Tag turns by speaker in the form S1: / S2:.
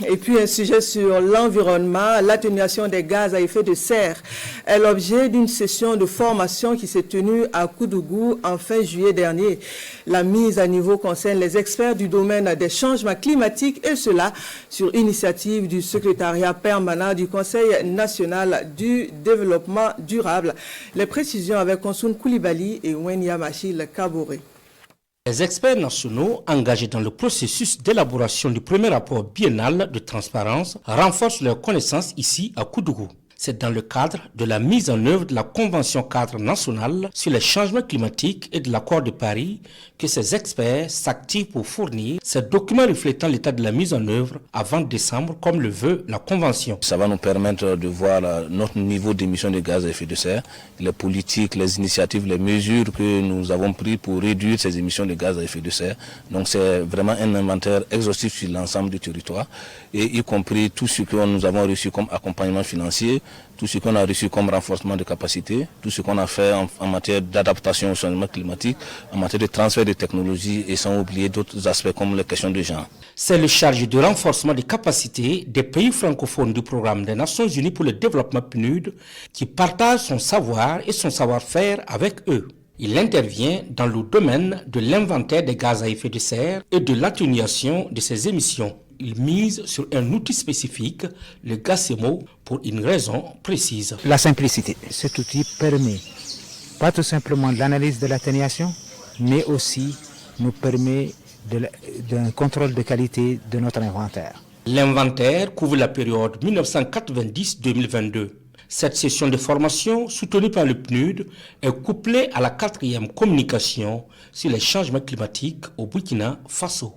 S1: Et puis un sujet sur l'environnement, l'atténuation des gaz à effet de serre est l'objet d'une session de formation qui s'est tenue à Koudougou en fin juillet dernier. La mise à niveau concerne les experts du domaine des changements climatiques et cela sur initiative du secrétariat permanent du Conseil national du développement durable. Les précisions avec Konsoun Koulibaly et Wenyamachil Kaboré.
S2: Les experts nationaux engagés dans le processus d'élaboration du premier rapport biennal de transparence renforcent leurs connaissances ici à Koudougou. C'est dans le cadre de la mise en œuvre de la Convention cadre nationale sur les changements climatiques et de l'accord de Paris que ces experts s'activent pour fournir ces documents reflétant l'état de la mise en œuvre avant décembre comme le veut la Convention.
S3: Ça va nous permettre de voir notre niveau d'émission de gaz à effet de serre, les politiques, les initiatives, les mesures que nous avons prises pour réduire ces émissions de gaz à effet de serre. Donc c'est vraiment un inventaire exhaustif sur l'ensemble du territoire et y compris tout ce que nous avons reçu comme accompagnement financier, tout ce qu'on a reçu comme renforcement de capacité, tout ce qu'on a fait en matière d'adaptation au changement climatique, en matière de transfert de technologies et sans oublier d'autres aspects comme les questions de genre.
S2: C'est le chargé de renforcement des capacités des pays francophones du programme des Nations Unies pour le développement PNUD qui partage son savoir et son savoir-faire avec eux. Il intervient dans le domaine de l'inventaire des gaz à effet de serre et de l'atténuation de ces émissions. Il mise sur un outil spécifique, le GACEMO, pour une raison précise.
S4: La simplicité. Cet outil permet pas tout simplement de l'analyse de l'atténuation, mais aussi nous permet d'un contrôle de qualité de notre inventaire.
S2: L'inventaire couvre la période 1990-2022. Cette session de formation, soutenue par le PNUD, est couplée à la 4e communication sur les changements climatiques au Burkina Faso.